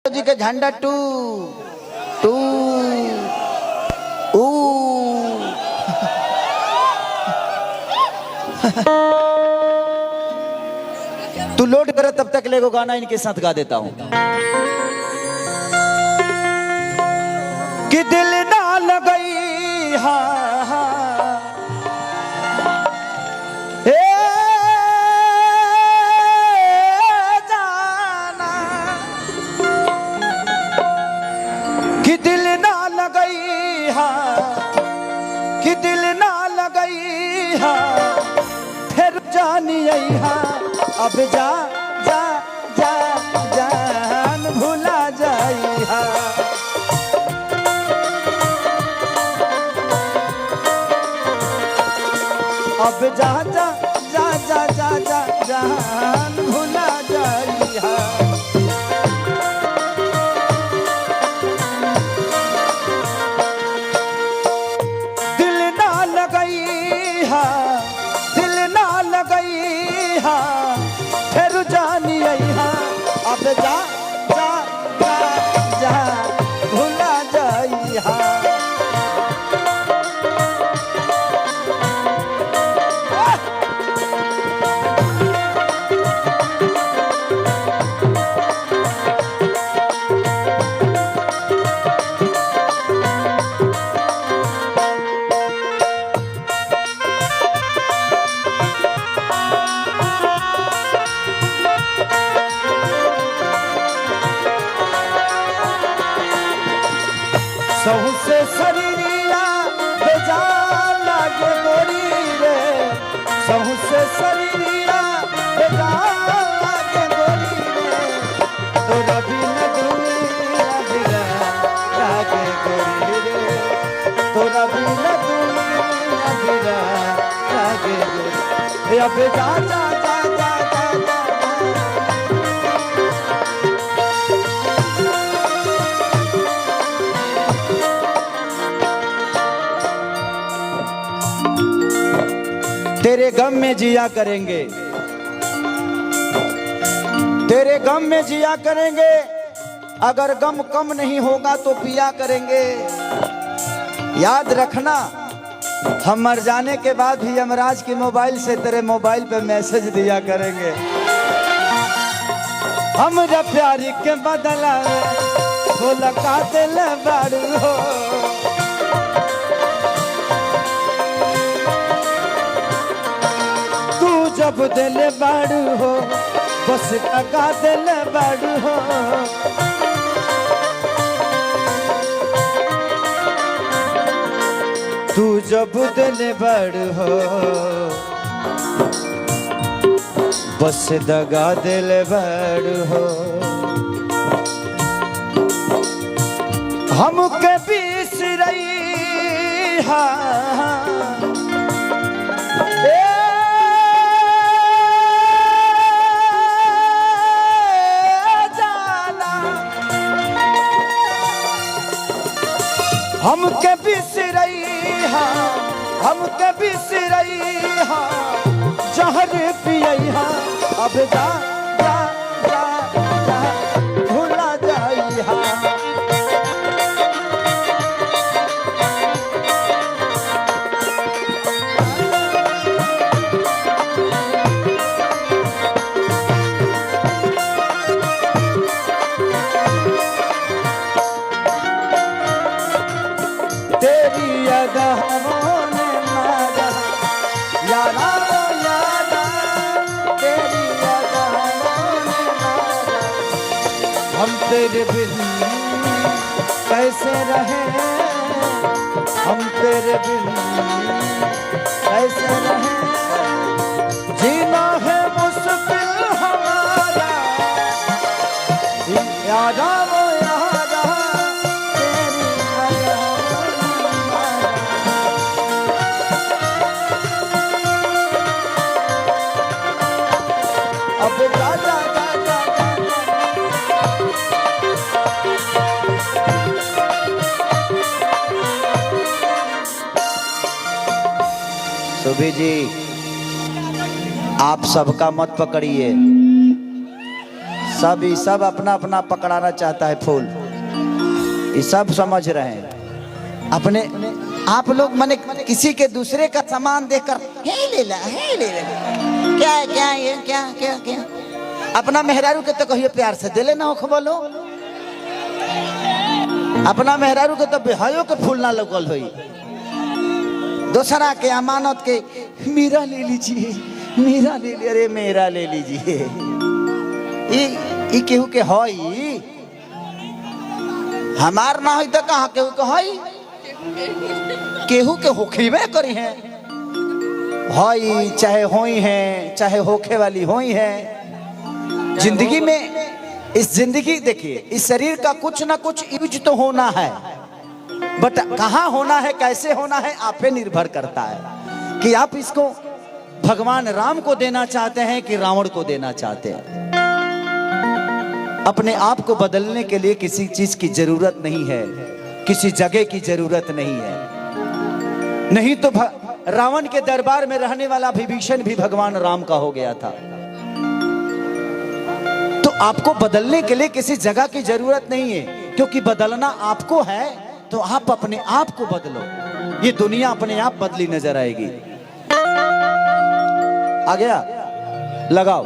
जी के झंडा टू टू ऊ तू लोड कर तब तक लेगो गाना इनके साथ गा देता हूं कि दिल ना लगई हा जाना कि दिल ना लगई हा कि दिल ना लगई हा फिर जानी आई हा अब जा जा जा जान भुला जाई हा अब जा जा जा जा जा जा जान भुला जाई हा दिल ना लगई हा दिल ना लगई हा फिर जानी आई हा अब जा जा जा जा भुला जाई हा सहू से शरीरिया बेजान लागे गोरी रे सहू से शरीरिया बेजान लागे गोरी रे तो रवि न दुनिया बिरा लागे गोरी रे तो रवि न दुनिया बिरा लागे गोरी अब जा जा जा जा जा तेरे गम में जिया करेंगे तेरे गम में जिया करेंगे अगर गम कम नहीं होगा तो पिया करेंगे याद रखना हम मर जाने के बाद भी यमराज के मोबाइल से तेरे मोबाइल पे मैसेज दिया करेंगे हम जब प्यारी के बदला मुलाकात ले बारू हो जब दिल बाड़ू हो बस टका दिल बाड़ू हो तू जब दिल बाड़ू हो बस दगा दिल बाड़ू हो हमके बिसरई हा हमके बिसरई हा हमके बिसरई हा जहर पियई हा अब जा जा जा जा भुला जाई हा तेरी अदाओं ने मारा यारा वो यारा तेरी अदाओं ने मारा हम तेरे बिन कैसे रहे हम तेरे बिन कैसे रहे जीना है मुश्किल हमारा यारा वो यारा तेरी अब जा जा जा जा सुबी जी आप सबका मत पकड़िए सब अपना अपना पकड़ाना चाहता है फूल। ये सब समझ रहे हैं अपने आप लोग। माने किसी के दूसरे का सामान देखकर हे ले ला, हे ले ला, क्या क्या ये क्या क्या क्या। अपना मेहरारू के तो कहिए प्यार से दे लेना हो, बोलो अपना मेहरारू के तो बेहायो के फूल ना लगल हुई। दूसरा के अमानत के मेरा ले लीजिए, मेरा ले लीजिए, अरे मेरा ले लीजिए। ई केहू के हई, हमार ना होई तो कहाँ केहू के हई, केहू के होखीबे करी है हई, चाहे होई है चाहे होखे वाली होई है। जिंदगी में इस जिंदगी देखिए, इस शरीर का कुछ ना कुछ यूज तो होना है, बट कहाँ होना है कैसे होना है आप पे निर्भर करता है कि आप इसको भगवान राम को देना चाहते हैं कि रावण को देना चाहते हैं। अपने आप को बदलने के लिए किसी चीज की जरूरत नहीं है, किसी जगह की जरूरत नहीं है। नहीं तो रावण के दरबार में रहने वाला विभीषण भी भगवान राम का हो गया था। तो आपको बदलने के लिए किसी जगह की जरूरत नहीं है, क्योंकि बदलना आपको है तो आप अपने आप को बदलो। ये दुनिया अपने आप बदली नजर आएगी। आ गया, लगाओ।